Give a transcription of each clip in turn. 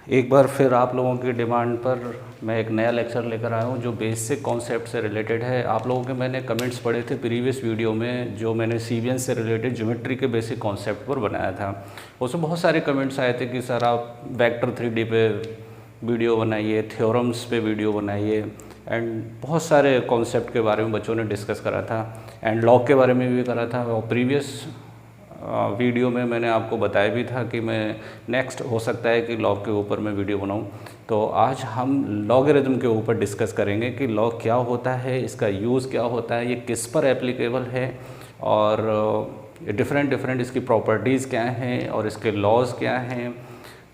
एक बार फिर आप लोगों की डिमांड पर मैं एक नया लेक्चर लेकर आया हूँ जो बेसिक कॉन्सेप्ट से रिलेटेड है। आप लोगों के मैंने कमेंट्स पढ़े थे प्रीवियस वीडियो में जो मैंने सीबीएन से रिलेटेड ज्योमेट्री के बेसिक कॉन्सेप्ट पर बनाया था। उसमें बहुत सारे कमेंट्स आए थे कि सर आप वेक्टर 3D पे वीडियो बनाइए, थ्योरम्स पे वीडियो बनाइए, एंड बहुत सारे कॉन्सेप्ट के बारे में बच्चों ने डिस्कस करा था, एंड लॉग के बारे में भी करा था। और प्रीवियस वीडियो में मैंने आपको बताया भी था कि मैं नेक्स्ट हो सकता है कि लॉग के ऊपर मैं वीडियो बनाऊं। तो आज हम लॉगरिथम के ऊपर डिस्कस करेंगे कि लॉग क्या होता है, इसका यूज़ क्या होता है, ये किस पर एप्लीकेबल है, और डिफरेंट इसकी प्रॉपर्टीज़ क्या हैं और इसके लॉज क्या हैं।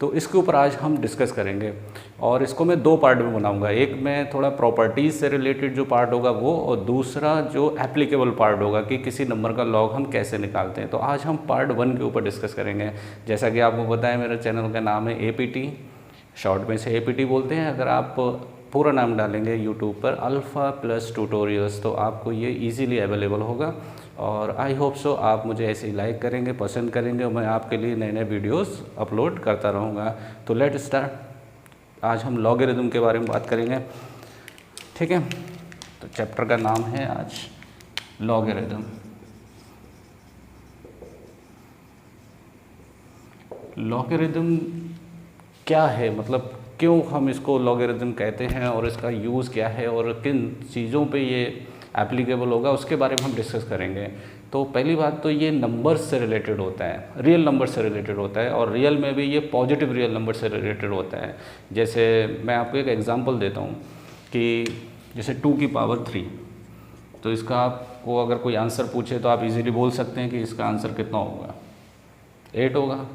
तो इसके ऊपर आज हम डिस्कस करेंगे और इसको मैं दो पार्ट में बनाऊंगा। एक में थोड़ा प्रॉपर्टीज़ से रिलेटेड जो पार्ट होगा वो, और दूसरा जो एप्लीकेबल पार्ट होगा कि किसी नंबर का लॉग हम कैसे निकालते हैं। तो आज हम पार्ट 1 के ऊपर डिस्कस करेंगे। जैसा कि आपको पता है मेरे चैनल का नाम है APT, शॉर्ट में से APT बोलते हैं। अगर आप पूरा नाम डालेंगे यूट्यूब पर अल्फ़ा प्लस ट्यूटोरियल्स तो आपको ये ईजीली अवेलेबल होगा। और आई होप सो आप मुझे ऐसे ही लाइक करेंगे, पसंद करेंगे, और मैं आपके लिए नए नए वीडियोस अपलोड करता रहूँगा। तो लेट स्टार्ट। आज हम लॉगरिथम के बारे में बात करेंगे, ठीक है। तो चैप्टर का नाम है आज लॉगरिथम। लॉगरिथम क्या है, मतलब क्यों हम इसको लॉगरिथम कहते हैं और इसका यूज़ क्या है और किन चीज़ों पे ये एप्लीकेबल होगा, उसके बारे में हम डिस्कस करेंगे। तो पहली बात तो ये नंबर्स से रिलेटेड होता है, रियल नंबर से रिलेटेड होता है, और रियल में भी ये पॉजिटिव रियल नंबर से रिलेटेड होता है। जैसे मैं आपको एक एग्जांपल देता हूँ कि जैसे 2 की पावर 3, तो इसका आपको अगर कोई आंसर पूछे तो आप इजीली बोल सकते हैं कि इसका आंसर कितना होगा, 8 होगा।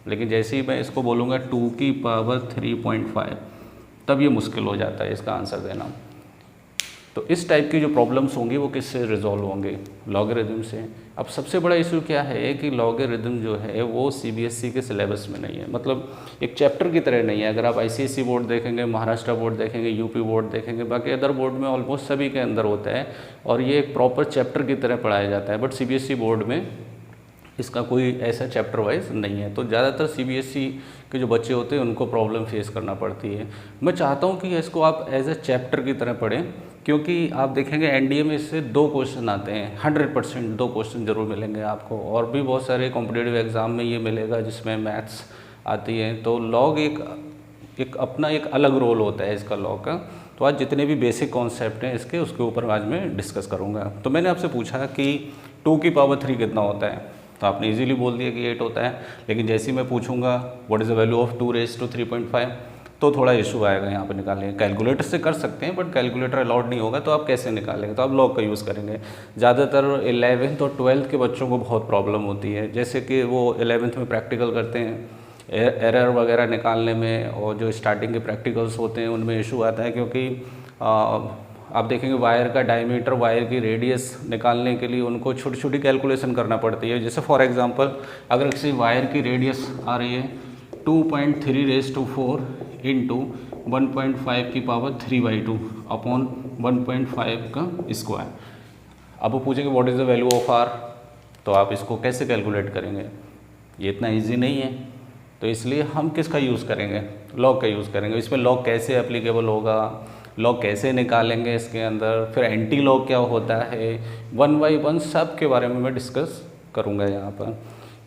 लेकिन जैसे ही मैं इसको बोलूँगा 2 की पावर 3.5, तब ये मुश्किल हो जाता है इसका आंसर देना। तो इस टाइप की जो प्रॉब्लम्स होंगी वो किससे रिजॉल्व होंगे, लॉगरिथम से। अब सबसे बड़ा इशू क्या है कि लॉगरिथम जो है वो CBSE के सिलेबस में नहीं है, मतलब एक चैप्टर की तरह नहीं है। अगर आप ICSE बोर्ड देखेंगे, महाराष्ट्र बोर्ड देखेंगे, UP बोर्ड देखेंगे, बाकी अदर बोर्ड में ऑलमोस्ट सभी के अंदर होता है और ये एक प्रॉपर चैप्टर की तरह पढ़ाया जाता है। बट CBSE बोर्ड में इसका कोई ऐसा चैप्टर वाइज नहीं है। तो ज़्यादातर CBSE के जो बच्चे होते हैं उनको प्रॉब्लम फेस करना पड़ती है। मैं चाहता हूँ कि इसको आप एज ए चैप्टर की तरह पढ़ें, क्योंकि आप देखेंगे NDA में इससे 2 क्वेश्चन आते हैं, 100% 2 क्वेश्चन जरूर मिलेंगे आपको। और भी बहुत सारे कॉम्पिटिटिव एग्ज़ाम में ये मिलेगा जिसमें मैथ्स आती है। तो लॉग एक अपना एक अलग रोल होता है इसका, लॉग का। तो आज जितने भी बेसिक कॉन्सेप्ट हैं इसके, उसके ऊपर आज मैं डिस्कस करूँगा। तो मैंने आपसे पूछा कि 2 की पावर 3 कितना होता है, तो आपने इजीली बोल दिया कि 8 होता है। लेकिन जैसे ही मैं पूछूंगा what is the value of 2 raise to 3.5, तो थोड़ा इशू आएगा यहाँ पे निकालने। कैलकुलेटर से कर सकते हैं बट कैलकुलेटर अलाउड नहीं होगा, तो आप कैसे निकालेंगे, तो आप लॉग का यूज़ करेंगे। ज़्यादातर 11th और 12th के बच्चों को बहुत प्रॉब्लम होती है, जैसे कि वो 11th में प्रैक्टिकल करते हैं, एरर वगैरह निकालने में, और जो स्टार्टिंग के प्रैक्टिकल्स होते हैं उनमें इशू आता है। क्योंकि आप देखेंगे वायर का डायमीटर, वायर की रेडियस निकालने के लिए उनको छोटी छोटी कैलकुलेशन करना पड़ती है। जैसे फॉर एग्जांपल अगर किसी वायर की रेडियस आ रही है 2.3 रेज़ टू 4 इंटू 1.5 की पावर 3/2 अपॉन 1.5 का स्क्वायर। अब वो पूछेंगे what is the value of r, तो आप इसको कैसे कैलकुलेट करेंगे, ये इतना ईजी नहीं है। तो इसलिए हम किसका यूज़ करेंगे, लॉग का यूज़ करेंगे। इसमें लॉग कैसे एप्लीकेबल होगा, लॉग कैसे निकालेंगे इसके अंदर, फिर एंटी लॉग क्या होता है, 1 बाई 1 सब के बारे में मैं डिस्कस करूँगा यहाँ पर।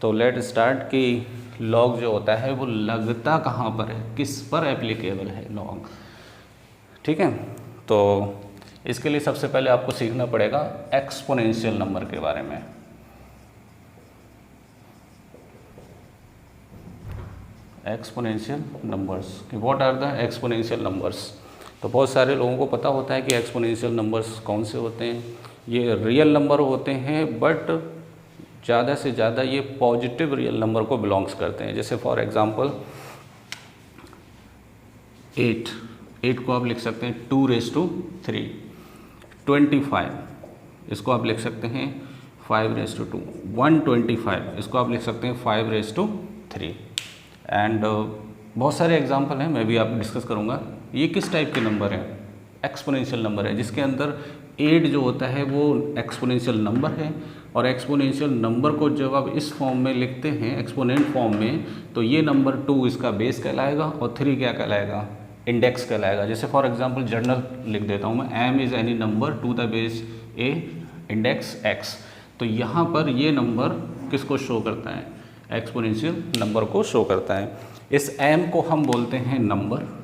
तो लेट स्टार्ट कि लॉग जो होता है वो लगता कहाँ पर है, किस पर एप्लीकेबल है लॉग, ठीक है। तो इसके लिए सबसे पहले आपको सीखना पड़ेगा एक्सपोनेंशियल नंबर के बारे में। एक्सपोनेंशियल नंबर्स कि what are the exponential numbers. तो बहुत सारे लोगों को पता होता है कि एक्सपोनेंशियल नंबर्स कौन से होते हैं, ये रियल नंबर होते हैं, बट ज़्यादा से ज़्यादा ये पॉजिटिव रियल नंबर को बिलोंग्स करते हैं। जैसे फॉर एग्जांपल 8 को आप लिख सकते हैं 2 रेज़ टू 3। 25 इसको आप लिख सकते हैं 5 रेज़ टू 2। 125 इसको आप लिख सकते हैं 5 रेज़ टू 3। एंड बहुत सारे एग्जाम्पल हैं, मैं भी आप डिस्कस करूँगा। ये किस टाइप के नंबर हैं, एक्सपोनेंशियल नंबर है, जिसके अंदर 8 जो होता है वो एक्सपोनेंशियल नंबर है। और एक्सपोनेंशियल नंबर को जब आप इस फॉर्म में लिखते हैं एक्सपोनेंट फॉर्म में, तो ये नंबर 2 इसका बेस कहलाएगा और 3 क्या कहलाएगा, इंडेक्स कहलाएगा। जैसे फॉर एग्जांपल जनरल लिख देता हूँ मैं, m is any number to the base a index x। तो यहाँ पर ये नंबर किसको शो करता है, एक्सपोनेंशियल नंबर को शो करता है। इस m को हम बोलते हैं number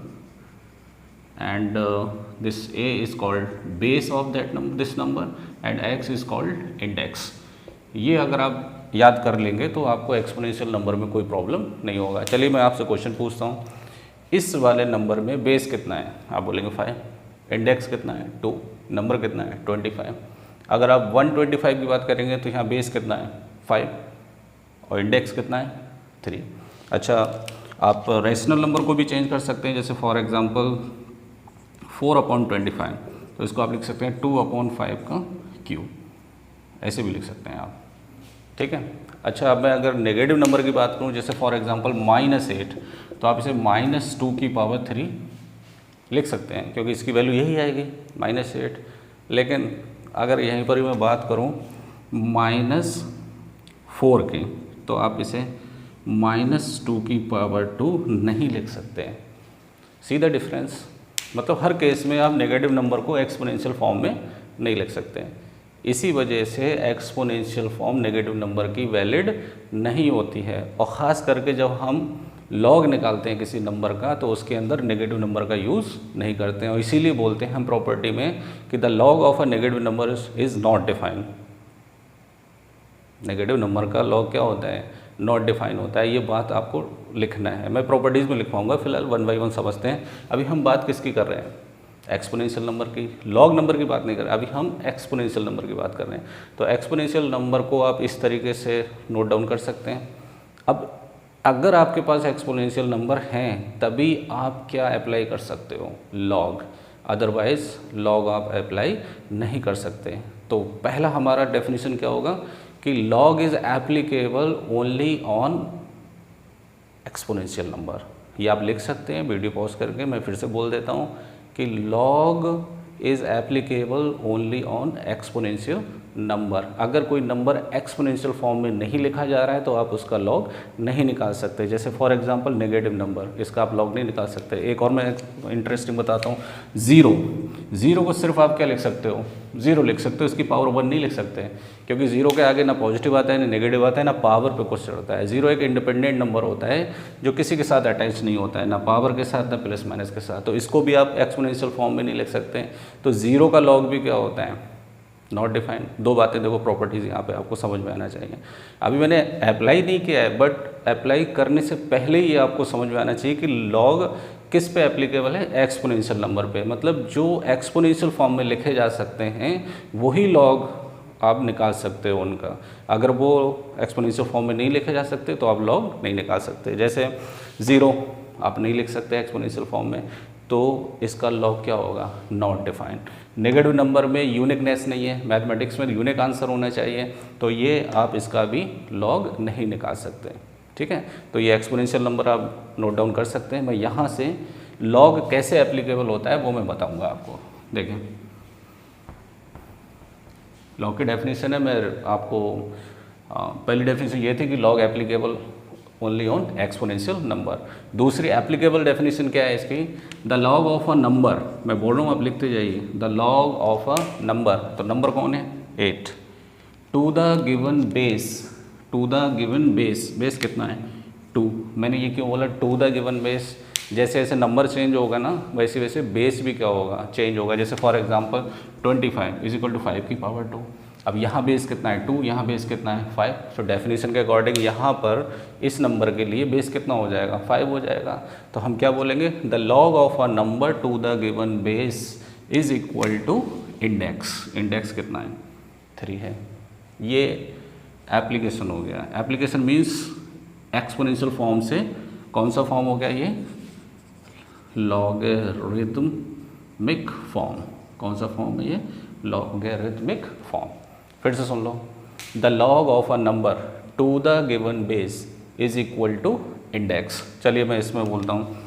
and this a is called base of that number, this number, and x is called index। ये अगर आप याद कर लेंगे तो आपको एक्सपोनेंशियल नंबर में कोई प्रॉब्लम नहीं होगा। चलिए मैं आपसे क्वेश्चन पूछता हूँ, इस वाले नंबर में बेस कितना है, आप बोलेंगे 5, इंडेक्स कितना है 2, नंबर कितना है 25। अगर आप 125 की बात करेंगे तो यहाँ बेस कितना है 5 और इंडेक्स कितना है 3। अच्छा, आप रेशनल नंबर को भी चेंज कर सकते हैं, जैसे फॉर एग्जांपल 4/25, तो इसको आप लिख सकते हैं 2/5 का क्यूब, ऐसे भी लिख सकते हैं आप, ठीक है। अच्छा, अब मैं अगर नेगेटिव नंबर की बात करूं, जैसे फॉर एग्जांपल -8, तो आप इसे -2⁻³ लिख सकते हैं, क्योंकि इसकी वैल्यू यही आएगी -8। लेकिन अगर यहीं पर ही मैं बात करूं -4 की, तो आप इसे -2⁻² नहीं लिख सकते हैं। सी द डिफरेंस, मतलब हर केस में आप नेगेटिव नंबर को एक्सपोनेंशियल फॉर्म में नहीं लिख सकते हैं। इसी वजह से एक्सपोनेंशियल फॉर्म नेगेटिव नंबर की वैलिड नहीं होती है। और ख़ास करके जब हम लॉग निकालते हैं किसी नंबर का, तो उसके अंदर नेगेटिव नंबर का यूज़ नहीं करते हैं। और इसीलिए बोलते हैं हम प्रॉपर्टी में कि the log of a negative number is not defined. Negative number का लॉग क्या होता है, नॉट डिफाइन होता है। ये बात आपको लिखना है, मैं प्रॉपर्टीज़ में लिखवाऊंगा, फिलहाल 1 बाय 1 समझते हैं। अभी हम बात किसकी कर रहे हैं, एक्सपोनेंशियल नंबर की, लॉग नंबर की बात नहीं कर रहे, अभी हम एक्सपोनेंशियल नंबर की बात कर रहे हैं। तो एक्सपोनेंशियल नंबर को आप इस तरीके से नोट डाउन कर सकते हैं। अब अगर आपके पास एक्सपोनेंशियल नंबर हैं तभी आप क्या अप्लाई कर सकते हो, लॉग, अदरवाइज लॉग आप अप्लाई नहीं कर सकते। तो पहला हमारा डेफिनेशन क्या होगा कि log is applicable only on exponential number. ये आप लिख सकते हैं वीडियो पॉज करके, मैं फिर से बोल देता हूँ कि log is applicable only on exponential number. अगर कोई नंबर एक्सपोनेंशियल फॉर्म में नहीं लिखा जा रहा है तो आप उसका लॉग नहीं निकाल सकते। जैसे फॉर एग्जांपल नेगेटिव नंबर, इसका आप लॉग नहीं निकाल सकते। एक और मैं इंटरेस्टिंग बताता हूँ, ज़ीरो को सिर्फ आप क्या लिख सकते हो, 0 लिख सकते हो, इसकी पावर 1 नहीं लिख सकते, क्योंकि 0 के आगे ना पॉजिटिव आता है ना नेगेटिव आता है ना पावर पे कुछ चढ़ता है। 0 एक इंडिपेंडेंट नंबर होता है जो किसी के साथ अटैच नहीं होता है, ना पावर के साथ ना प्लस माइनस के साथ। तो इसको भी आप एक्सपोनेंशियल फॉर्म में नहीं लिख सकते। तो 0 का लॉग भी क्या होता है, नॉट डिफाइंड। दो बातें देखो, प्रॉपर्टीज़ यहाँ पे आपको समझ में आना चाहिए। अभी मैंने अप्लाई नहीं किया है, बट अप्लाई करने से पहले ही आपको समझ में आना चाहिए कि लॉग किस पे एप्लीकेबल है, एक्सपोनेंशियल नंबर पे। मतलब जो एक्सपोनेंशियल फॉर्म में लिखे जा सकते हैं वही लॉग आप निकाल सकते हो उनका। अगर वो एक्सपोनेंशियल फॉर्म में नहीं लिखे जा सकते तो आप लॉग नहीं निकाल सकते। जैसे 0 आप नहीं लिख सकते एक्सपोनेंशियल फॉर्म में, तो इसका लॉग क्या होगा, नॉट डिफाइंड। नेगेटिव नंबर में यूनिकनेस नहीं है, मैथमेटिक्स में यूनिक आंसर होना चाहिए, तो ये आप इसका भी लॉग नहीं निकाल सकते, ठीक है। तो ये एक्सपोनेंशियल नंबर आप नोट डाउन कर सकते हैं। मैं यहाँ से लॉग कैसे एप्लीकेबल होता है वो मैं बताऊँगा आपको। देखें, लॉग की डेफिनेशन है, मैं आपको पहली डेफिनेशन ये थी कि log applicable only on exponential number. दूसरी एप्लीकेबल डेफिनेशन क्या है इसकी, the log of a number, मैं बोल रहा हूँ आप लिखते जाइए, the log of a number. तो नंबर कौन है, 8, to the given base, to the given base, base कितना है 2। मैंने ये क्यों बोला टू द गिवन बेस, जैसे जैसे नंबर चेंज होगा ना वैसे वैसे बेस भी क्या होगा, चेंज होगा। जैसे फॉर एग्जांपल 25 = 5 की पावर 2। अब यहाँ बेस कितना है 2, यहाँ बेस कितना है 5। तो डेफिनेशन के अकॉर्डिंग यहाँ पर इस नंबर के लिए बेस कितना हो जाएगा, 5 हो जाएगा। तो हम क्या बोलेंगे, the log of a number to the given base is equal to index. Index कितना है 3 है। ये एप्लीकेशन हो गया। एप्लीकेशन मीन्स एक्सपोनेंशियल फॉर्म से कौन सा फॉर्म हो गया, ये लॉगरिथमिक फॉर्म। कौन सा फॉर्म है ये, लॉगरिथमिक फॉर्म। फिर से सुन लो, the log of a number to the given base is equal to index. चलिए मैं इसमें बोलता हूँ,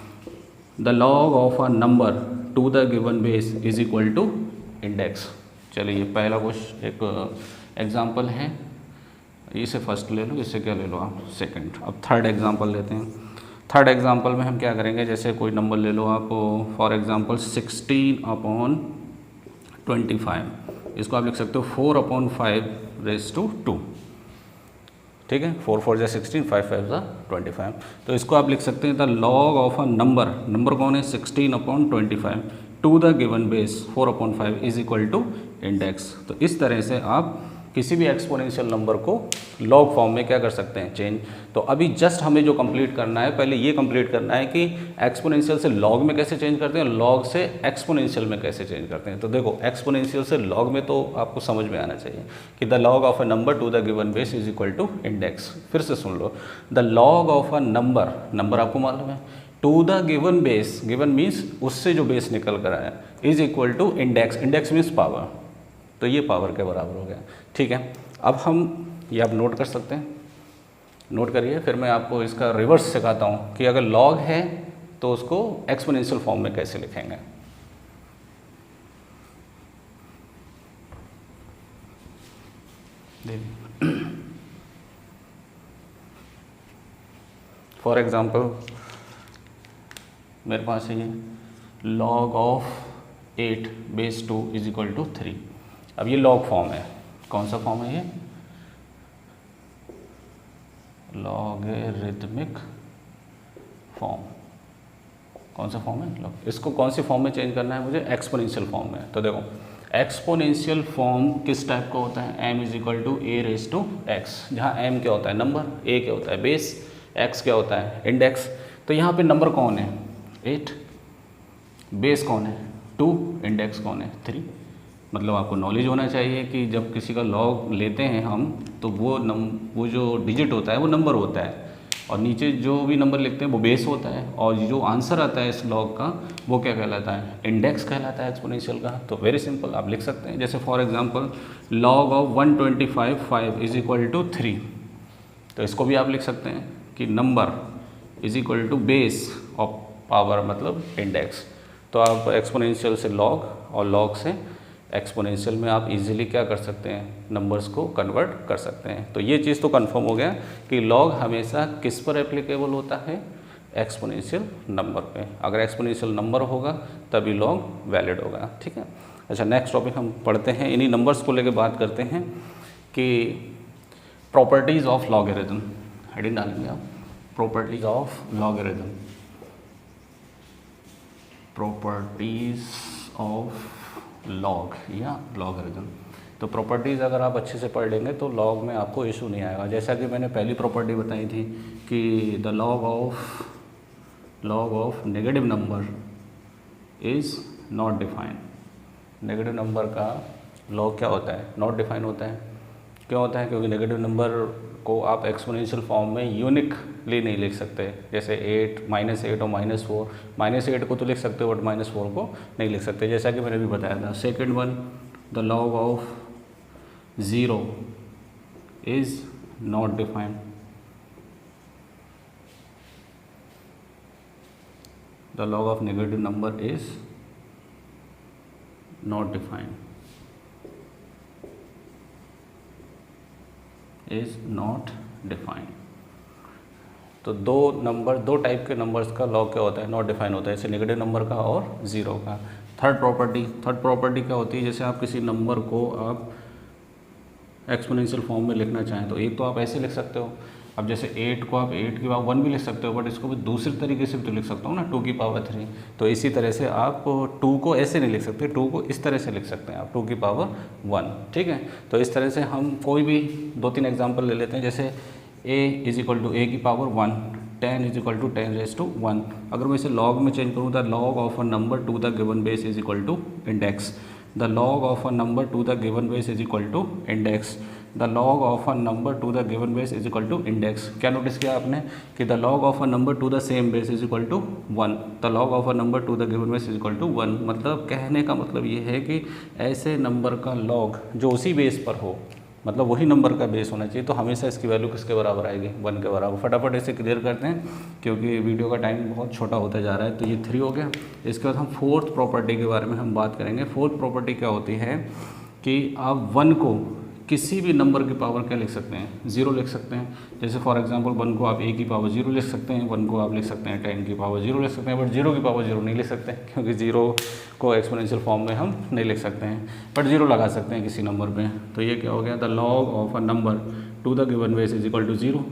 the log of a number to the given base is equal to index. चलिए ये पहला क्वेश्चन एक एग्जाम्पल है, इसे फर्स्ट ले लो, इससे क्या ले लो आप सेकंड। अब थर्ड एग्जाम्पल लेते हैं। थर्ड एग्जाम्पल में हम क्या करेंगे, जैसे कोई नंबर ले लो आप, फॉर एग्जाम्पल 16/25, इसको आप लिख सकते हो 4/5 ठीक है, 4 4 16, 5 5 25। तो इसको आप लिख सकते हैं the log of a number कौन है 16/25 to the given base 4/5 is equal to index. तो इस तरह से आप किसी भी एक्सपोनेंशियल नंबर को लॉग फॉर्म में क्या कर सकते हैं, चेंज। तो अभी जस्ट हमें जो कंप्लीट करना है, पहले ये कंप्लीट करना है कि एक्सपोनेंशियल से लॉग में कैसे चेंज करते हैं, लॉग से एक्सपोनेंशियल में कैसे चेंज करते हैं। तो देखो एक्सपोनेंशियल से लॉग में तो आपको समझ में आना चाहिए कि the log of a number to the given base is equal to index. फिर से सुन लो, the log of a number आपको मालूम है, to the given base, given means उससे जो बेस निकल कर आया, is equal to index means power. तो ये पावर के बराबर हो गया, ठीक है। अब हम ये आप नोट कर सकते हैं, नोट करिए। फिर मैं आपको इसका रिवर्स सिखाता हूँ कि अगर लॉग है तो उसको एक्सपोनेंशियल फॉर्म में कैसे लिखेंगे। फॉर एग्जांपल मेरे पास है ये log of 8/2 is equal to 3। अब ये लॉग फॉर्म है, कौन सा फॉर्म है ये, लॉगरिथमिक फॉर्म। कौन सा फॉर्म है, इसको कौन सी फॉर्म में चेंज करना है मुझे, एक्सपोनेंशियल फॉर्म में। तो देखो एक्सपोनेंशियल फॉर्म किस टाइप का होता है, m is equal to a⁻x, जहाँ m क्या होता है नंबर, a क्या होता है बेस, x क्या होता है इंडेक्स। तो यहाँ पे नंबर कौन है 8, बेस कौन है 2, इंडेक्स कौन है 3। मतलब आपको नॉलेज होना चाहिए कि जब किसी का लॉग लेते हैं हम तो वो जो डिजिट होता है वो नंबर होता है, और नीचे जो भी नंबर लिखते हैं वो बेस होता है, और जो आंसर आता है इस लॉग का वो क्या कहलाता है, इंडेक्स कहलाता है एक्सपोनेंशियल का। तो वेरी सिंपल आप लिख सकते हैं, जैसे for example log of 125/5 is equal to 3। तो इसको भी आप लिख सकते हैं कि number is equal to base of power मतलब इंडेक्स। तो आप एक्सपोनेंशियल से लॉग और लॉग से एक्सपोनेंशियल में आप इजीली क्या कर सकते हैं, नंबर्स को कन्वर्ट कर सकते हैं। तो ये चीज़ तो कंफर्म हो गया कि लॉग हमेशा किस पर एप्लीकेबल होता है, एक्सपोनेंशियल नंबर पे। अगर एक्सपोनेंशियल नंबर होगा तभी लॉग वैलिड होगा, ठीक है। अच्छा नेक्स्ट टॉपिक हम पढ़ते हैं, इन्हीं नंबर्स को लेकर बात करते हैं कि प्रॉपर्टीज़ ऑफ लॉगरिथम। हेडिंग डालेंगे आप, properties of logarithm, properties of log या लॉगरिथम। तो प्रॉपर्टीज़ अगर आप अच्छे से पढ़ लेंगे तो लॉग में आपको इशू नहीं आएगा। जैसा कि मैंने पहली प्रॉपर्टी बताई थी कि the log of negative number is not defined. Negative number का लॉग क्या होता है, नॉट डिफाइन होता है। क्यों होता है, क्योंकि नेगेटिव नंबर को आप एक्सपोनेंशियल फॉर्म में यूनिकली नहीं लिख सकते। जैसे 8 -8 और -4, -8 को तो लिख सकते हो बट -4 को नहीं लिख सकते, जैसा कि मैंने भी बताया था। Second one, the log of 0 is not defined. The log of negative number is not defined, is not defined. तो दो टाइप के नंबर्स का लॉग क्या होता है, नॉट डिफाइन होता है, जैसे नेगेटिव नंबर का और 0 का। थर्ड प्रॉपर्टी क्या होती है, जैसे आप किसी नंबर को आप एक्सपोनेंशियल फॉर्म में लिखना चाहें तो एक तो आप ऐसे लिख सकते हो। अब जैसे 8 को आप 8 की पावर 1 भी लिख सकते हो, बट इसको भी दूसरे तरीके से भी तो लिख सकता हूँ ना, 2 की पावर 3। तो इसी तरह से आप 2 को ऐसे नहीं लिख सकते, 2 को इस तरह से लिख सकते हैं आप, 2 की पावर 1, ठीक है। तो इस तरह से हम कोई भी 2-3 एग्जाम्पल ले लेते हैं, जैसे a is equal to a की पावर 1, 10 इज इक्वल टू 10⁻1। अगर मैं इसे लॉग में चेंज करूँ, the log of a number to the given base is equal to index. The log of a number to the given base is equal to index. The log of a number to the given base is equal to index. क्या notice किया आपने कि the log of a number to the same base is equal to 1। The log of a number to the given base is equal to 1। मतलब कहने का मतलब ये है कि ऐसे नंबर का लॉग जो उसी बेस पर हो मतलब वही नंबर का बेस होना चाहिए, तो हमेशा इसकी वैल्यू किसके बराबर आएगी, 1 के बराबर। फटाफट इसे क्लियर करते हैं क्योंकि वीडियो का टाइम बहुत छोटा होता जा रहा है। तो ये 3 हो गया। इसके बाद हम फोर्थ प्रॉपर्टी के बारे में हम बात करेंगे। फोर्थ प्रॉपर्टी क्या होती है कि आप 1 को किसी भी नंबर की पावर क्या लिख सकते हैं, 0 लिख सकते हैं। जैसे फॉर एग्जांपल 1 को आप a की पावर 0 लिख सकते हैं, 1 को आप लिख सकते हैं 10 की पावर 0 लिख सकते हैं, बट 0 की पावर 0 नहीं लिख सकते क्योंकि 0 को एक्सपोनेंशियल फॉर्म में हम नहीं लिख सकते हैं, बट 0 लगा सकते हैं किसी नंबर पे। तो ये क्या हो गया, the log of a number to the given base is equal to 0,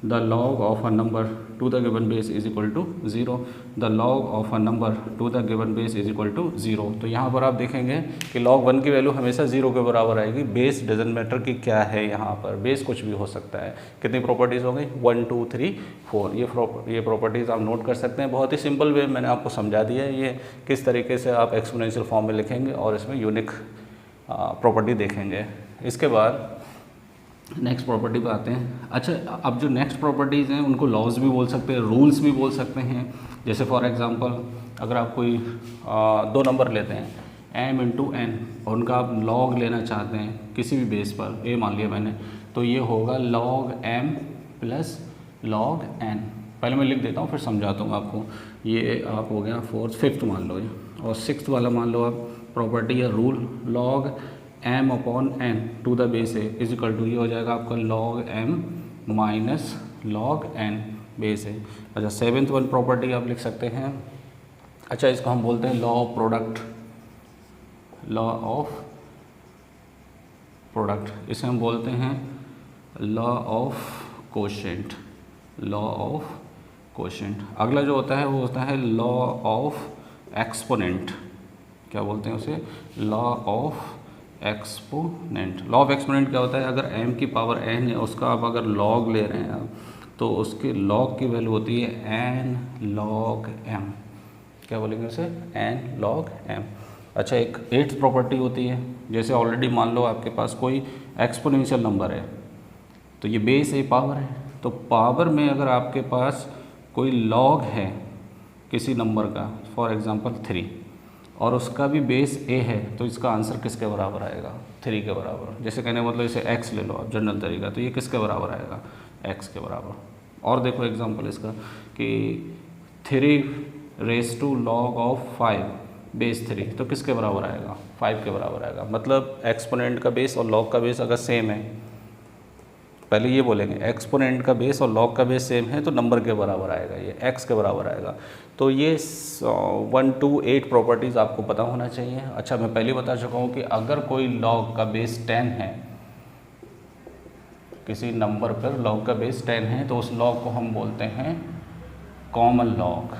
the log of a number to the given base is equal to 0, the log of a number to the given base is equal to 0। तो यहाँ पर आप देखेंगे कि log 1 की value हमेशा 0 के बराबर आएगी। बेस डजंट मैटर कि क्या है, यहाँ पर बेस कुछ भी हो सकता है। कितनी प्रॉपर्टीज़ हो गई, 1 2 3 4। ये प्रॉपर्टीज़ आप नोट कर सकते हैं। बहुत ही सिंपल वे मैंने आपको समझा दिया है ये किस तरीके से आप एक्सपोनेंशियल फॉर्म में लिखेंगे और इसमें यूनिक प्रॉपर्टी देखेंगे। इसके बाद नेक्स्ट प्रॉपर्टी पे आते हैं। अच्छा, अब जो नेक्स्ट प्रॉपर्टीज़ हैं उनको लॉज भी बोल सकते हैं, रूल्स भी बोल सकते हैं। जैसे फॉर एग्जांपल अगर आप कोई 2 नंबर लेते हैं m इंटू एन और उनका आप लॉग लेना चाहते हैं किसी भी बेस पर, a मान लिया मैंने, तो ये होगा log m plus log n। पहले मैं लिख देता हूँ फिर समझाता हूँ आपको। ये आप हो गया 4th 5th मान लो ये, और 6th वाला मान लो आप प्रॉपर्टी या rule, log m upon n to the base A is equal to, ये हो जाएगा आपका log m minus log n base A. अच्छा, 7th वन प्रॉपर्टी आप लिख सकते हैं। अच्छा, इसको हम बोलते हैं law of product, law of product. इसे हम बोलते हैं law of quotient, law of quotient. अगला जो होता है वो होता है लॉ ऑफ एक्सपोनेंट। क्या बोलते हैं उसे, law of exponent. Law of exponent क्या होता है, अगर m की पावर n है उसका आप अगर लॉग ले रहे हैं तो उसके लॉग की वैल्यू होती है n log m। क्या बोलेंगे उसे, n log m। अच्छा, एक 8th प्रॉपर्टी होती है। जैसे ऑलरेडी मान लो आपके पास कोई एक्सपोनेंशियल नंबर है, तो ये बेस ए पावर है, तो पावर में अगर आपके पास कोई लॉग है किसी नंबर का, फॉर एग्जांपल 3, और उसका भी बेस ए है, तो इसका आंसर किसके बराबर आएगा, 3 के बराबर। जैसे कहने मतलब इसे x ले लो आप जनरल तरीका, तो ये किसके बराबर आएगा, x के बराबर। और देखो एग्जांपल इसका कि 3 raise to log of 5 base 3, तो किसके बराबर आएगा, 5 के बराबर आएगा। मतलब एक्सपोनेंट का बेस और लॉग का बेस अगर सेम है, पहले ये बोलेंगे एक्सपोनेंट का बेस और लॉग का बेस सेम है तो नंबर के बराबर आएगा, ये x के बराबर आएगा। तो ये 1 to 8 प्रॉपर्टीज़ आपको पता होना चाहिए। अच्छा, मैं पहले बता चुका हूँ कि अगर कोई लॉग का बेस 10 है, किसी नंबर पर लॉग का बेस 10 है, तो उस लॉग को हम बोलते हैं कॉमन लॉग।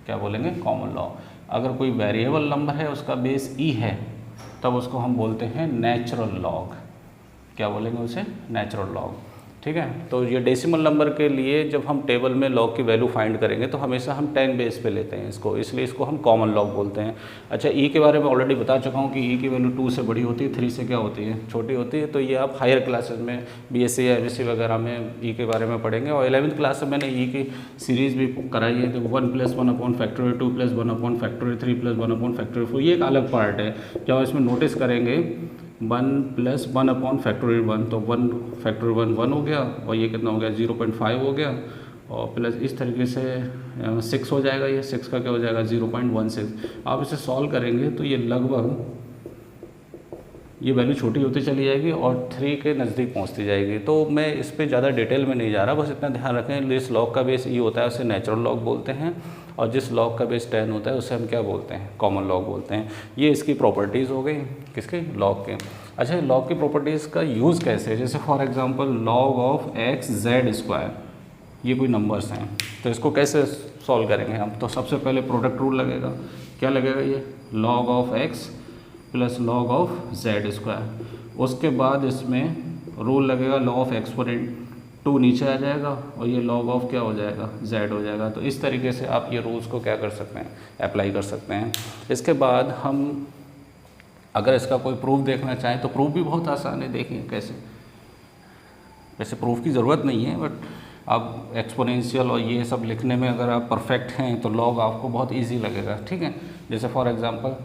क्या बोलेंगे, कॉमन लॉग। अगर कोई वेरिएबल नंबर है उसका बेस e है, तब उसको हम बोलते हैं नेचुरल लॉग। क्या बोलेंगे उसे, नेचुरल लॉग। ठीक है, तो ये डेसिमल नंबर के लिए जब हम टेबल में लॉग की वैल्यू फाइंड करेंगे तो हमेशा हम 10 बेस पे लेते हैं इसको, इसलिए इसको हम कॉमन लॉग बोलते हैं। अच्छा, ई के बारे में ऑलरेडी बता चुका हूँ कि ई की वैल्यू 2 से बड़ी होती है, 3 से क्या होती है, छोटी होती है। तो ये आप हायर क्लासेस में BSc या MSc वगैरह में ई के बारे में पढ़ेंगे। और 11th क्लास में मैंने ई की सीरीज़ भी कराई है, तो 1 + 1 upon factorial, 2 + 1 upon factorial, 3 + 1 upon factorial 4, ये एक अलग पार्ट है। जब इसमें नोटिस करेंगे 1 + 1 अपॉन फैक्टोरियल 1, तो 1 फैक्टोरियल 1 हो गया, और ये कितना हो गया, 0.5 हो गया, और प्लस इस तरीके से 6 हो जाएगा। ये 6 का क्या हो जाएगा, 0.16। आप इसे सॉल्व करेंगे तो ये लगभग ये वैल्यू छोटी होती चली जाएगी और 3 के नज़दीक पहुंचती जाएगी। तो मैं इस पर ज़्यादा डिटेल में नहीं जा रहा, बस इतना ध्यान रखें, जिस लॉग का बेस ये होता है उसे नेचुरल लॉग बोलते हैं, और जिस लॉग का बेस 10 होता है उसे हम क्या बोलते हैं, कॉमन लॉग बोलते हैं। ये इसकी प्रॉपर्टीज़ हो गई, किसके, लॉग के। अच्छा, लॉग की प्रॉपर्टीज़ का यूज़ कैसे है, जैसे for example log of x(z²), ये कोई नंबर्स हैं, तो इसको कैसे सॉल्व करेंगे हम। तो सबसे पहले प्रोडक्ट रूल लगेगा। क्या लगेगा, ये log of x plus log of z²। उसके बाद इसमें रूल लगेगा लॉ ऑफ एक्सपोनेंट, 2 नीचे आ जाएगा और ये log ऑफ क्या हो जाएगा, z हो जाएगा। तो इस तरीके से आप ये रूल्स को क्या कर सकते हैं, अप्लाई कर सकते हैं। इसके बाद हम अगर इसका कोई प्रूफ देखना चाहें तो प्रूफ भी बहुत आसान है, देखिए कैसे। वैसे प्रूफ की ज़रूरत नहीं है, बट अब एक्सपोनेंशियल और ये सब लिखने में अगर आप परफेक्ट हैं तो लॉग आपको बहुत इजी लगेगा। ठीक है, जैसे फॉर एग्जांपल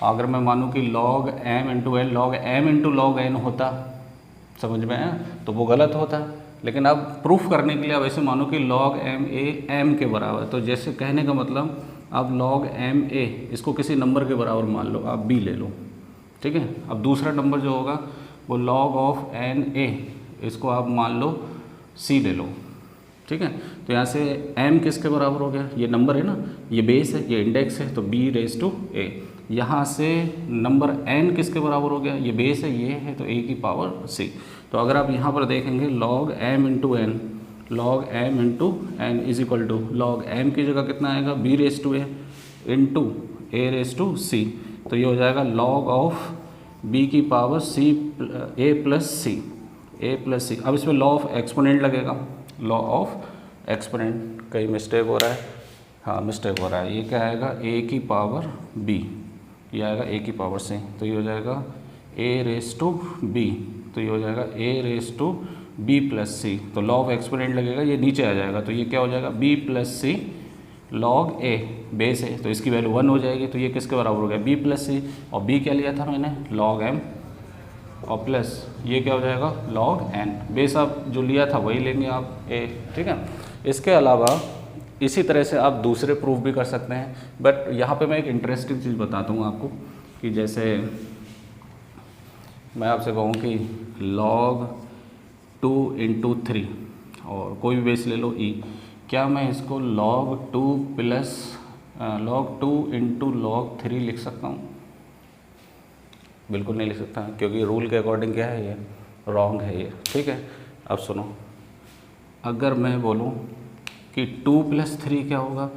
अगर मैं मानूं कि log m × n log m × log n होता, समझ में आया? तो वो गलत होता है। लेकिन अब प्रूफ करने के लिए अब ऐसे मानो कि log m a m के बराबर, तो जैसे कहने का मतलब अब log m a इसको किसी नंबर के बराबर मान लो, आप b ले लो, ठीक है। अब दूसरा नंबर जो होगा वो log ऑफ n a, इसको आप मान लो c ले लो, ठीक है। तो यहाँ से m किसके बराबर हो गया, ये नंबर है ना, ये बेस है, ये इंडेक्स है, तो b रेज टू a। यहाँ से नंबर n किसके बराबर हो गया, ये बेस है, ये है, तो a की पावर c। तो अगर आप यहाँ पर देखेंगे log m into n, log m into n is equal to log m की जगह कितना आएगा, b raise to a into a raise to c। तो ये हो जाएगा log ऑफ b की power c a plus c। अब इसमें लॉ ऑफ एक्सपोनेंट लगेगा, लॉ ऑफ एक्सपोनेंट, कहीं मिस्टेक हो रहा है, हाँ मिस्टेक हो रहा है, ये क्या आएगा a की पावर b, ये आएगा a की पावर c, तो ये हो जाएगा a रेज टू b, तो ये हो जाएगा a raise to b plus c। तो लॉ ऑफ एक्सपोनेंट लगेगा, ये नीचे आ जाएगा, तो ये क्या हो जाएगा b plus c log a, base है तो इसकी वैल्यू 1 हो जाएगी, तो ये किसके बराबर हो गया, b प्लस c, और b क्या लिया था मैंने log m, और प्लस ये क्या हो जाएगा log n, बेस आप जो लिया था वही लेंगे आप a, ठीक है। इसके अलावा इसी तरह से आप दूसरे प्रूफ भी कर सकते हैं, बट यहाँ पे मैं एक इंटरेस्टिंग चीज़ बताता हूँ आपको कि जैसे मैं आपसे कहूँ कि log 2 इंटू 3 और कोई भी बेस ले लो e, क्या मैं इसको log 2 plus log 2 into log 3 लिख सकता हूँ? बिल्कुल नहीं लिख सकता, क्योंकि रूल के अकॉर्डिंग क्या है, ये रॉन्ग है ये, ठीक है। अब सुनो, अगर मैं बोलूँ कि 2 प्लस 3 क्या होगा,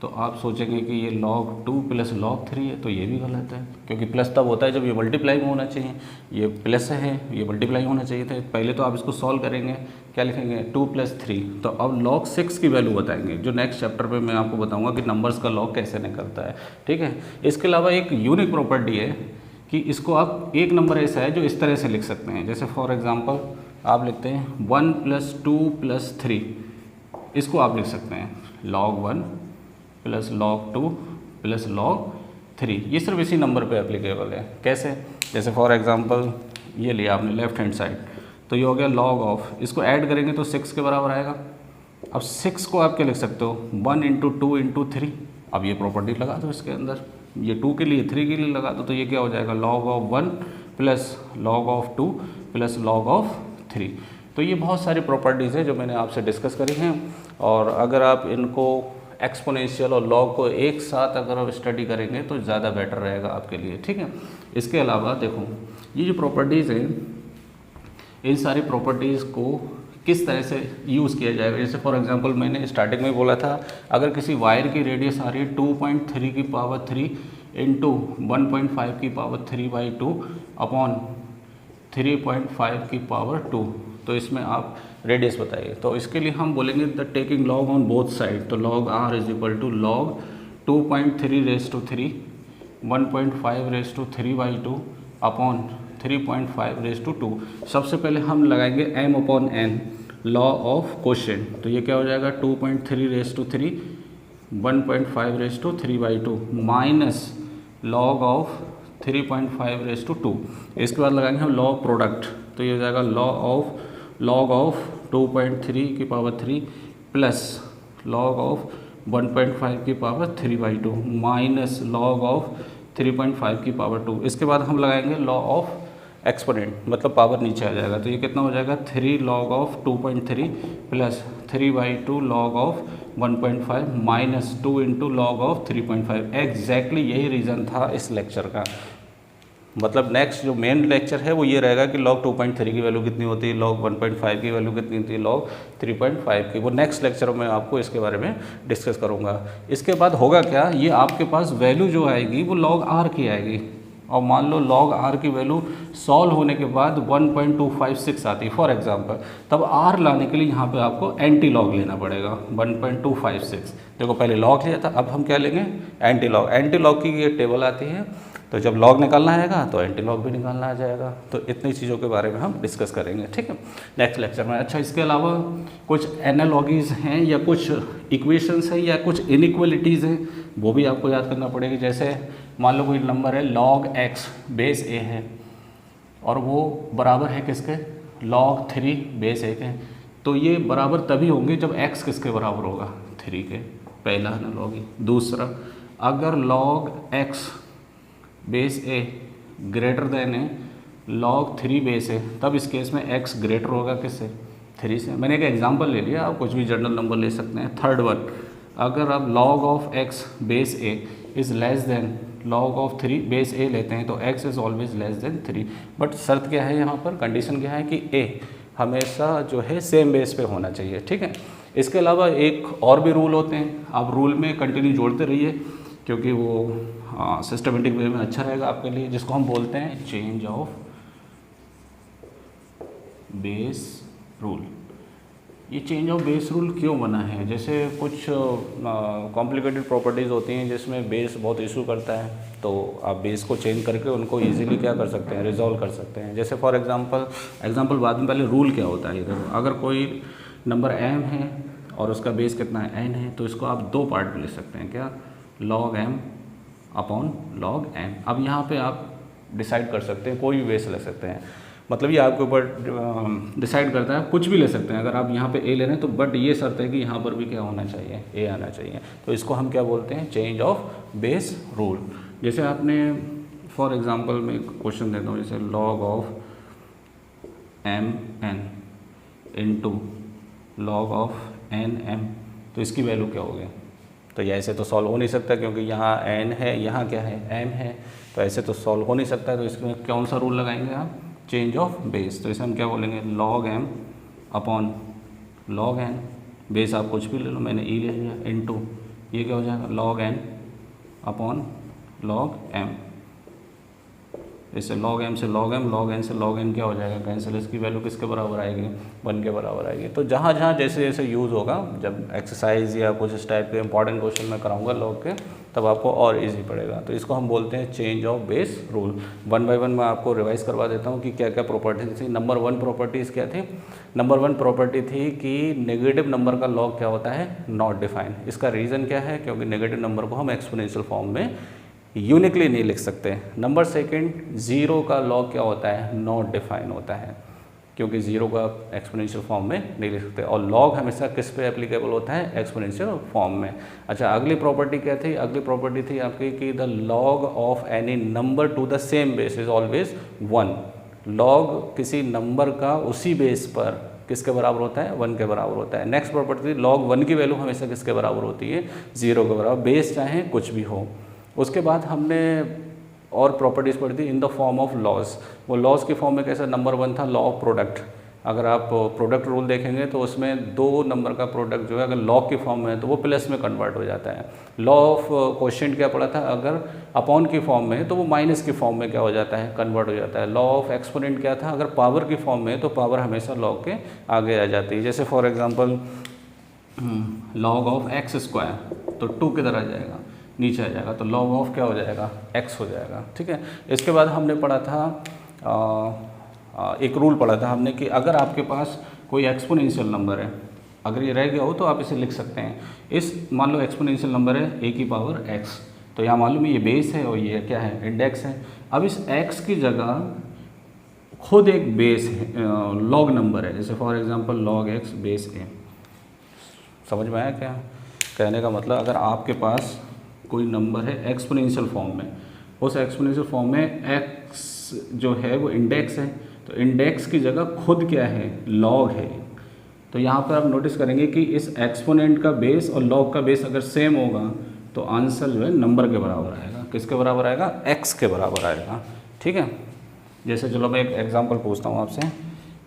तो आप सोचेंगे कि ये log 2 प्लस log 3 है, तो ये भी गलत है, क्योंकि प्लस तब होता है जब ये मल्टीप्लाई में होना चाहिए, ये प्लस है, ये मल्टीप्लाई होना चाहिए था। पहले तो आप इसको सॉल्व करेंगे, क्या लिखेंगे 2 प्लस 3, तो अब log 6 की वैल्यू बताएंगे, जो नेक्स्ट चैप्टर पे मैं आपको बताऊंगा कि नंबर्स का log कैसे निकलता है, ठीक है। इसके अलावा एक यूनिक प्रॉपर्टी है कि इसको आप, एक नंबर ऐसा है जो इस तरह से लिख सकते हैं, जैसे फॉर एग्जांपल आप लिखते हैं 1 प्लस 2 प्लस 3, इसको आप लिख सकते हैं log 1 plus log 2 plus log 3। ये सिर्फ इसी नंबर पे एप्लीकेबल है। कैसे, जैसे फॉर एग्जांपल ये लिया आपने लेफ्ट हैंड साइड, तो ये हो गया log ऑफ, इसको ऐड करेंगे तो 6 के बराबर आएगा। अब 6 को आप क्या लिख सकते हो, 1 इंटू 2 इंटू 3। अब ये प्रॉपर्टी लगा दो इसके अंदर, ये 2 के लिए 3 के लिए लगा दो, तो ये क्या हो जाएगा log of 1 plus log of 2 plus log of 3। तो ये बहुत सारी प्रॉपर्टीज़ हैं जो मैंने आपसे डिस्कस करी हैं, और अगर आप इनको एक्सपोनेंशियल और लॉग को एक साथ अगर आप स्टडी करेंगे तो ज़्यादा बेटर रहेगा आपके लिए, ठीक है। इसके अलावा देखो, ये जो प्रॉपर्टीज़ हैं, इन सारी प्रॉपर्टीज़ को किस तरह से यूज़ किया जाएगा। जैसे फॉर एग्जांपल मैंने स्टार्टिंग में बोला था, अगर किसी वायर की रेडियस आ रही है 2.3 की पावर 3 इंटू 1.5 की पावर 3/2 अपॉन 3.5 की पावर 2, तो इसमें आप रेडियस बताइए। तो इसके लिए हम बोलेंगे the taking log on both side, तो log r is equal to log 2.3 raise to 3 1.5 raise to 3/2 upon 3.5 raise to 2। सबसे पहले हम लगाएंगे m upon n, law of quotient, तो ये क्या हो जाएगा 2.3 raise to 3 1.5 raise to 3/2 minus log of 3.5 raise to 2। इसके बाद लगाएंगे हम लॉ प्रोडक्ट, तो ये हो जाएगा log ऑफ 2.3 की पावर 3 प्लस log ऑफ 1.5 की पावर 3/2 माइनस log ऑफ 3.5 की पावर 2। इसके बाद हम लगाएंगे लॉ ऑफ एक्सपोनेंट, मतलब पावर नीचे आ जाएगा, तो ये कितना हो जाएगा 3 log of 2.3 plus 3/2 log of 1.5 minus 2 into log of 3.5। Exactly यही रीज़न था इस लेक्चर का। मतलब नेक्स्ट जो मेन लेक्चर है वो ये रहेगा कि log 2.3 की वैल्यू कितनी होती है, log 1.5 की वैल्यू कितनी होती है, log 3.5 की। वो नेक्स्ट लेक्चर में आपको इसके बारे में डिस्कस करूँगा। इसके बाद होगा क्या, ये आपके पास वैल्यू जो आएगी वो log r की आएगी, और मान लो log r की वैल्यू सॉल्व होने के बाद 1.256 आती है फॉर एग्जांपल, तब r लाने के लिए यहाँ पे आपको एंटी लॉग लेना पड़ेगा 1.256। देखो पहले log लिया था, अब हम क्या लेंगे एंटी लॉग। एंटी लॉग की ये टेबल आती है, तो जब लॉग निकालना आएगा तो एंटी लॉग भी निकालना आ जाएगा। तो इतनी चीज़ों के बारे में हम डिस्कस करेंगे, ठीक है, नेक्स्ट लेक्चर में। अच्छा, इसके अलावा कुछ एनालॉगीज़ हैं या कुछ इक्वेशंस हैं या कुछ इनइक्वलिटीज़ हैं, वो भी आपको याद करना पड़ेगी। जैसे मान लो कोई नंबर है log x बेस a है और वो बराबर है किसके log 3 बेस 1 है, तो ये बराबर तभी होंगे जब x किसके बराबर होगा, 3 के, पहला एनालॉगी। दूसरा, अगर log x base a greater than है log 3 बेस है, तब इस केस में x ग्रेटर होगा किससे, 3 से। मैंने एक एग्जांपल ले लिया, आप कुछ भी जनरल नंबर ले सकते हैं। थर्ड वन, अगर आप log of x base a is less than log of 3 base a लेते हैं तो x is always less than 3। But शर्त क्या है यहाँ पर, कंडीशन क्या है कि a हमेशा जो है सेम बेस पे होना चाहिए, ठीक है। इसके अलावा एक और भी रूल होते हैं, आप रूल में कंटिन्यू जोड़ते रहिए क्योंकि वो सिस्टमेटिक वे में अच्छा रहेगा आपके लिए, जिसको हम बोलते हैं चेंज ऑफ बेस रूल। ये चेंज ऑफ बेस रूल क्यों बना है, जैसे कुछ कॉम्प्लिकेटेड प्रॉपर्टीज़ होती हैं जिसमें बेस बहुत इशू करता है, तो आप बेस को चेंज करके उनको इजीली क्या कर सकते हैं, रिजॉल्व कर सकते हैं। जैसे फॉर एग्जांपल बाद में, पहले रूल क्या होता है ये देखो। अगर कोई नंबर m है और उसका बेस कितना है, n है, तो इसको आप दो पार्ट में लिख सकते हैं, क्या, log m upon log n। अब यहाँ पे आप डिसाइड कर सकते हैं, कोई भी बेस ले सकते हैं, मतलब ये आपके ऊपर डिसाइड करता है, कुछ भी ले सकते हैं। अगर आप यहाँ पे a ले रहे हैं तो बट ये शर्त है कि यहाँ पर भी क्या होना चाहिए, a आना चाहिए। तो इसको हम क्या बोलते हैं, चेंज ऑफ बेस रूल। जैसे आपने फॉर एग्जांपल मैं क्वेश्चन देता हूँ, जैसे log of mn into log of nm, तो इसकी वैल्यू क्या होगी। तो ये ऐसे तो सॉल्व हो नहीं सकता क्योंकि यहाँ n है, यहाँ क्या है, m है, तो ऐसे तो सॉल्व हो नहीं सकता। तो इसमें कौन सा रूल लगाएंगे आप, चेंज ऑफ बेस। तो इसे हम क्या बोलेंगे, log m upon log n, base आप कुछ भी ले लो, मैंने e ले लिया, इनटू ये क्या हो जाएगा, log n upon log m। इससे log m से log m, log n से log n क्या हो जाएगा, कैंसिल। इसकी वैल्यू किसके बराबर आएगी, 1 के बराबर आएगी। तो जहाँ जहाँ जैसे जैसे यूज़ होगा, जब एक्सरसाइज या कुछ इस टाइप के इंपॉर्टेंट क्वेश्चन में कराऊंगा log के, तब आपको और इजी पड़ेगा। तो इसको हम बोलते हैं change of base rule. 1 by 1 मैं आपको रिवाइज करवा देता हूँ कि क्या क्या प्रॉपर्टीज थी। नंबर 1 प्रॉपर्टीज़ क्या थी, नंबर 1 प्रॉपर्टी थी कि नेगेटिव नंबर का लॉग क्या होता है, नॉट डिफाइन। इसका रीज़न क्या है, क्योंकि नेगेटिव नंबर को हम एक्सपोनेंशियल फॉर्म में यूनिकली नहीं लिख सकते। नंबर 2, ज़ीरो का लॉग क्या होता है, नॉट डिफाइन होता है, क्योंकि ज़ीरो का एक्सपोनेंशियल फॉर्म में नहीं लिख सकते। और लॉग हमेशा किस पे एप्लीकेबल होता है, एक्सपोनेंशियल फॉर्म में। अच्छा, अगली प्रॉपर्टी क्या थी, अगली प्रॉपर्टी थी आपकी कि the log of any number to the same base is always 1। Log किसी नंबर का उसी बेस पर किसके बराबर होता है, 1 के बराबर होता है। नेक्स्ट प्रॉपर्टी, लॉग 1 की वैल्यू हमेशा किसके बराबर होती है, 0 के बराबर, बेस चाहे कुछ भी हो। उसके बाद हमने और प्रॉपर्टीज़ पढ़ी थी in the form of laws. वो लॉज की फॉर्म में कैसा, नंबर 1 था लॉ ऑफ प्रोडक्ट। अगर आप प्रोडक्ट रूल देखेंगे तो उसमें 2 नंबर का प्रोडक्ट जो है अगर लॉग की फॉर्म में है तो वो प्लस में कन्वर्ट हो जाता है। लॉ ऑफ क्वोशिएंट क्या पढ़ा था, अगर अपॉन की फॉर्म में है तो वो माइनस की फॉर्म में क्या हो जाता है, कन्वर्ट हो जाता है। लॉ ऑफ एक्सपोनेंट क्या था, अगर पावर की फॉर्म में है तो पावर हमेशा लॉग के आगे आ जाती है। जैसे for example log of x square, तो 2 किधर आ जाएगा, नीचे आ जाएगा, तो लॉग ऑफ क्या हो जाएगा, x हो जाएगा, ठीक है। इसके बाद हमने पढ़ा था एक रूल पढ़ा था हमने कि अगर आपके पास कोई एक्सपोनेंशियल नंबर है, अगर ये रह गया हो तो आप इसे लिख सकते हैं। इस मान लो एक्सपोनेंशियल नंबर है a की पावर x, तो यहाँ मालूम है ये बेस है और ये क्या है, इंडेक्स है। अब इस x की जगह खुद एक बेस है, लॉग नंबर है, जैसे for example log x base a। समझ में आया क्या कहने का मतलब, अगर आपके पास कोई नंबर है एक्सपोनेंशियल फॉर्म में, उस एक्सपोनेंशियल फॉर्म में x जो है वो इंडेक्स है, तो इंडेक्स की जगह खुद क्या है, लॉग है। तो यहाँ पर आप नोटिस करेंगे कि इस एक्सपोनेंट का बेस और लॉग का बेस अगर सेम होगा तो आंसर जो है नंबर के बराबर आएगा। किसके बराबर आएगा, x के बराबर आएगा, ठीक है। जैसे चलो मैं एक एग्जांपल पूछता हूँ आपसे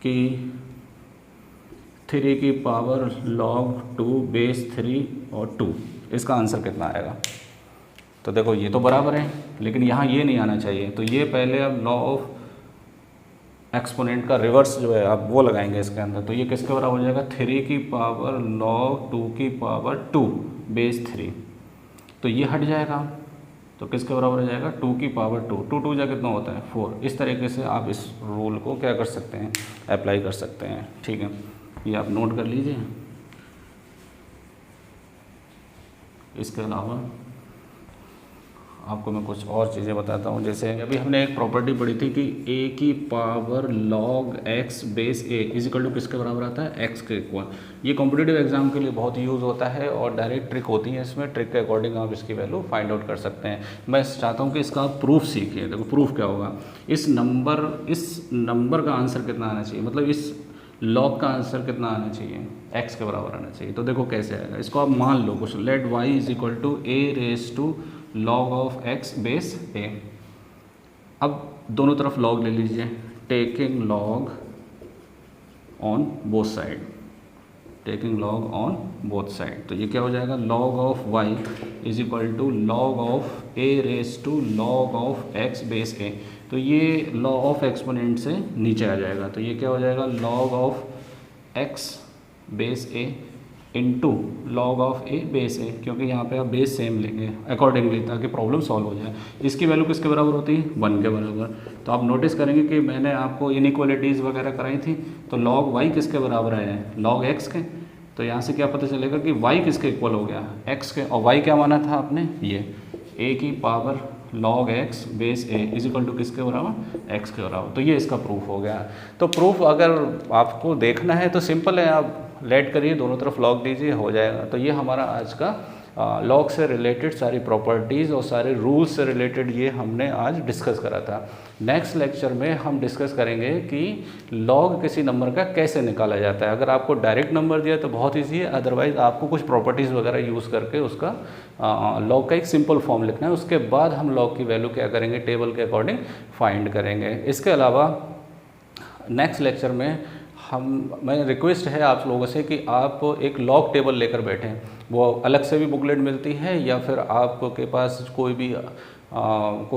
कि 3 की पावर log 2 बेस 3 और 2, इसका आंसर कितना आएगा। तो देखो ये तो बराबर है, लेकिन यहाँ ये नहीं आना चाहिए, तो ये पहले अब लॉ ऑफ एक्सपोनेंट का रिवर्स जो है आप वो लगाएंगे इसके अंदर। तो ये किसके बराबर हो जाएगा, 3 की पावर log 2 की पावर 2 बेस 3, तो ये हट जाएगा, तो किसके बराबर हो जाएगा, 2 की पावर 2, 2 जा कितना होता है 4। इस तरीके से आप इस रूल को क्या कर सकते हैं, अप्लाई कर सकते हैं, ठीक है। ये आप नोट कर लीजिए। इसके अलावा आपको मैं कुछ और चीज़ें बताता हूँ। जैसे अभी हमने एक प्रॉपर्टी पढ़ी थी कि a की power log x base a is equal to किसके बराबर आता है, x के इक्वल। ये कॉम्पिटिटिव एग्जाम के लिए बहुत यूज़ होता है और डायरेक्ट ट्रिक होती है इसमें, ट्रिक के अकॉर्डिंग आप इसकी वैल्यू फाइंड आउट कर सकते हैं। मैं चाहता हूँ कि इसका आप प्रूफ सीखिए। देखो प्रूफ क्या होगा, इस नंबर का आंसर कितना आना चाहिए, मतलब इस लॉग का आंसर कितना आना चाहिए, x के बराबर आना चाहिए। तो देखो कैसे आएगा, इसको आप मान लो कुछ, let y is equal to a raise to log of x base a। अब दोनों तरफ log ले लीजिए, taking log on both side, taking log on both side. तो ये क्या हो जाएगा, log of y is equal to log of a raise to log of x base a। तो ये लॉ ऑफ एक्सपोनेंट से नीचे आ जाएगा, तो ये क्या हो जाएगा, log of x base a into log of A base A, क्योंकि यहाँ पे आप बेस सेम लेंगे अकॉर्डिंगली ताकि प्रॉब्लम सॉल्व हो जाए। इसकी वैल्यू किसके बराबर होती है, 1 के बराबर। तो आप नोटिस करेंगे कि मैंने आपको इनइक्वालिटीज़ वगैरह कराई थी, तो log y किसके बराबर आए हैं, log x के। तो यहाँ से क्या पता चलेगा कि y किसके इक्वल हो गया, x के। और y क्या माना था आपने, ये a की power log x base a is equal to किसके बराबर, x के बराबर। तो ये इसका प्रूफ हो गया। तो प्रूफ अगर आपको देखना है तो सिंपल है, आप लेट करिए, दोनों तरफ लॉग दीजिए, हो जाएगा। तो ये हमारा आज का लॉग से रिलेटेड सारी प्रॉपर्टीज़ और सारे रूल्स से रिलेटेड ये हमने आज डिस्कस करा था। नेक्स्ट लेक्चर में हम डिस्कस करेंगे कि लॉग किसी नंबर का कैसे निकाला जाता है। अगर आपको डायरेक्ट नंबर दिया तो बहुत ईजी है, अदरवाइज़ आपको कुछ प्रॉपर्टीज़ वगैरह यूज़ करके उसका लॉग का एक सिंपल फॉर्म लिखना है। उसके बाद हम लॉग की वैल्यू क्या करेंगे, टेबल के अकॉर्डिंग फाइंड करेंगे। इसके अलावा नेक्स्ट लेक्चर में मैं रिक्वेस्ट है आप लोगों से कि आप एक लॉग टेबल लेकर बैठें। वो अलग से भी बुकलेट मिलती है या फिर आपके पास कोई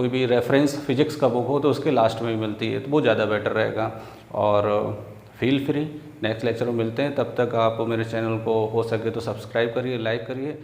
भी रेफरेंस फिजिक्स का बुक हो तो उसके लास्ट में भी मिलती है, तो वो ज़्यादा बेटर रहेगा। और फील फ्री, नेक्स्ट लेक्चर में मिलते हैं। तब तक आप मेरे चैनल को हो सके तो सब्सक्राइब करिए, लाइक करिए।